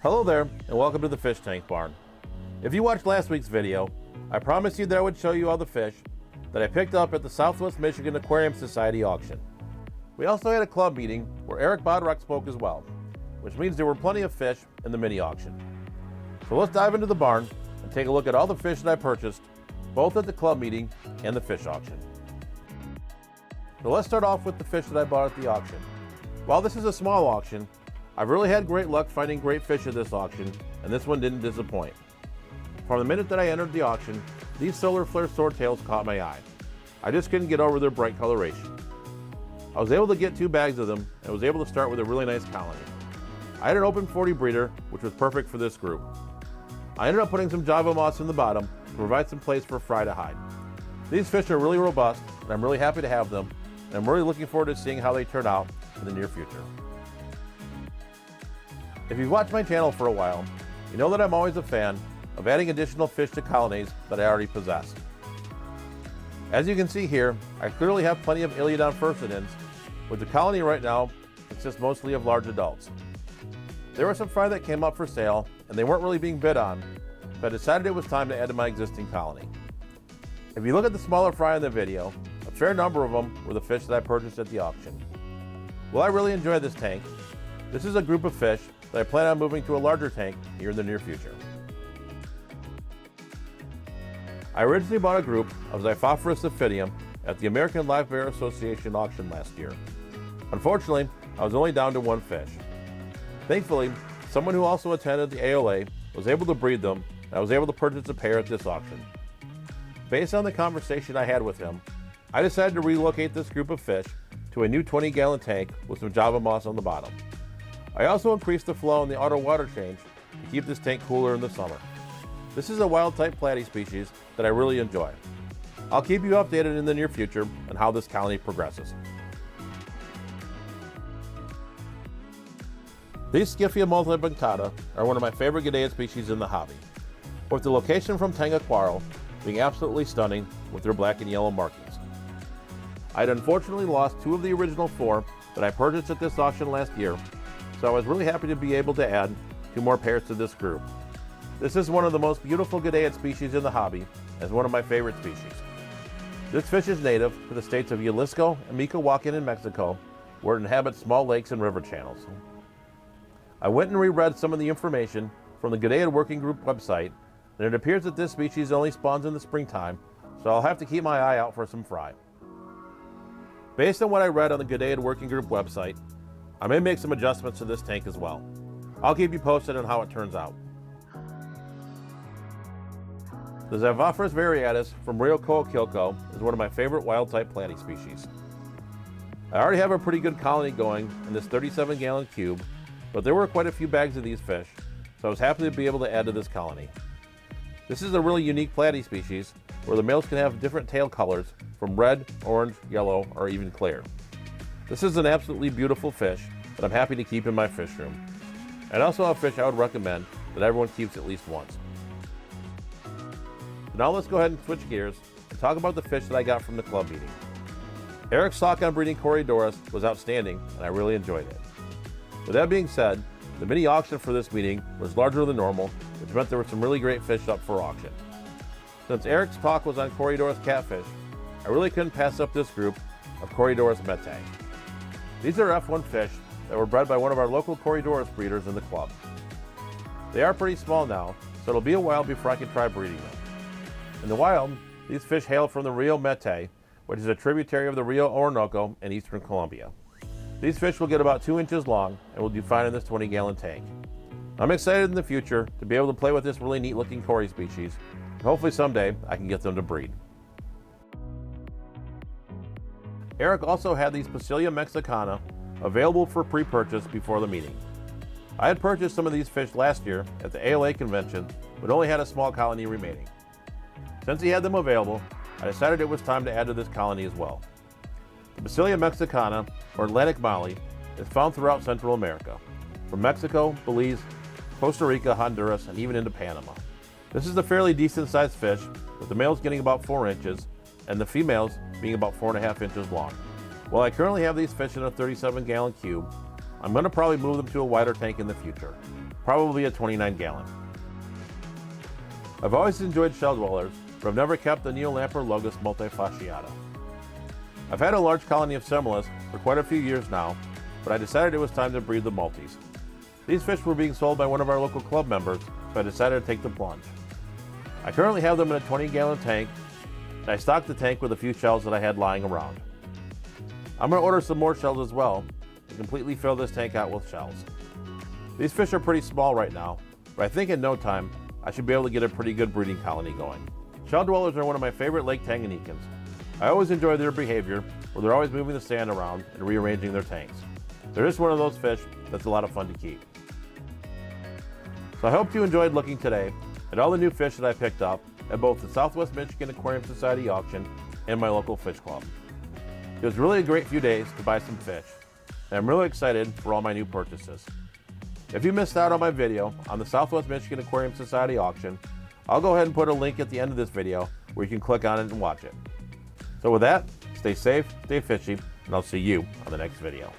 Hello there, and welcome to the Fish Tank Barn. If you watched last week's video, I promised you that I would show you all the fish that I picked up at the Southwest Michigan Aquarium Society auction. We also had a club meeting where Eric Bodrock spoke as well, which means there were plenty of fish in the mini auction. So let's dive into the barn and take a look at all the fish that I purchased, both at the club meeting and the fish auction. So let's start off with the fish that I bought at the auction. While this is a small auction, I've really had great luck finding great fish at this auction, and this one didn't disappoint. From the minute that I entered the auction, these solar flare Swortdails caught my eye. I just couldn't get over their bright coloration. I was able to get 2 bags of them and was able to start with a really nice colony. I had an open 40 breeder, which was perfect for this group. I ended up putting some Java moss in the bottom to provide some place for fry to hide. These fish are really robust, and I'm really happy to have them, and I'm really looking forward to seeing how they turn out in the near future. If you've watched my channel for a while, you know that I'm always a fan of adding additional fish to colonies that I already possess. As you can see here, I clearly have plenty of Iliodon furcidans, with the colony right now consists mostly of large adults. There were some fry that came up for sale, and they weren't really being bid on, so I decided it was time to add to my existing colony. If you look at the smaller fry in the video, a fair number of them were the fish that I purchased at the auction. Well, I really enjoy this tank. This is a group of fish that I plan on moving to a larger tank here in the near future. I originally bought a group of xiphidium at the American Live Bear Association auction last year. Unfortunately, I was only down to 1 fish. Thankfully, someone who also attended the ALA was able to breed them, and I was able to purchase a pair at this auction. Based on the conversation I had with him, I decided to relocate this group of fish to a new 20-gallon tank with some Java moss on the bottom. I also increased the flow in the auto water change to keep this tank cooler in the summer. This is a wild type platy species that I really enjoy. I'll keep you updated in the near future on how this colony progresses. These Skiffia multipunctata are one of my favorite Goodeid species in the hobby, with the location from Aquarium being absolutely stunning with their black and yellow markings. I had unfortunately lost 2 of the original 4 that I purchased at this auction last year, so I was really happy to be able to add 2 more pairs to this group. This is one of the most beautiful Goodeid species in the hobby, as one of my favorite species. This fish is native to the states of Jalisco and Michoacan in Mexico, where it inhabits small lakes and river channels. I went and reread some of the information from the Goodeid Working Group website, and it appears that this species only spawns in the springtime, so I'll have to keep my eye out for some fry. Based on what I read on the Goodeid Working Group website, I may make some adjustments to this tank as well. I'll keep you posted on how it turns out. The variatus from Rio Coacuilco is one of my favorite wild-type platy species. I already have a pretty good colony going in this 37-gallon cube, but there were quite a few bags of these fish, so I was happy to be able to add to this colony. This is a really unique platy species where the males can have different tail colors from red, orange, yellow, or even clear. This is an absolutely beautiful fish that I'm happy to keep in my fish room. And also a fish I would recommend that everyone keeps at least once. Now let's go ahead and switch gears and talk about the fish that I got from the club meeting. Eric's talk on breeding Corydoras was outstanding, and I really enjoyed it. With that being said, the mini auction for this meeting was larger than normal, which meant there were some really great fish up for auction. Since Eric's talk was on Corydoras catfish, I really couldn't pass up this group of Corydoras metae. These are F1 fish that were bred by one of our local Corydoras breeders in the club. They are pretty small now, so it'll be a while before I can try breeding them. In the wild, these fish hail from the Rio Metae, which is a tributary of the Rio Orinoco in eastern Colombia. These fish will get about 2 inches long and will do fine in this 20-gallon tank. I'm excited in the future to be able to play with this really neat looking Cory species, and hopefully someday I can get them to breed. Eric also had these Poecilia mexicana available for pre-purchase before the meeting. I had purchased some of these fish last year at the ALA convention, but only had a small colony remaining. Since he had them available, I decided it was time to add to this colony as well. The Poecilia mexicana, or Atlantic molly, is found throughout Central America, from Mexico, Belize, Costa Rica, Honduras, and even into Panama. This is a fairly decent sized fish, with the males getting about 4 inches, and the females being about 4.5 inches long. While I currently have these fish in a 37-gallon cube, I'm going to probably move them to a wider tank in the future. probably a 29-gallon. I've always enjoyed shell dwellers, but I've never kept the Neolamprologus multifasciata. I've had a large colony of similis for quite a few years now, but I decided it was time to breed the multis. These fish were being sold by one of our local club members, so I decided to take the plunge. I currently have them in a 20-gallon tank, and I stocked the tank with a few shells that I had lying around. I'm going to order some more shells as well and completely fill this tank out with shells. These fish are pretty small right now, but I think in no time I should be able to get a pretty good breeding colony going. Shell dwellers are one of my favorite lake Tanganyikans. I always enjoy their behavior, where they're always moving the sand around and rearranging their tanks. They're just one of those fish that's a lot of fun to keep. So I hope you enjoyed looking today at all the new fish that I picked up at both the Southwest Michigan Aquarium Society auction and my local fish club. It was really a great few days to buy some fish, and I'm really excited for all my new purchases. If you missed out on my video on the Southwest Michigan Aquarium Society auction, I'll go ahead and put a link at the end of this video where you can click on it and watch it. So with that, stay safe, stay fishy, and I'll see you on the next video.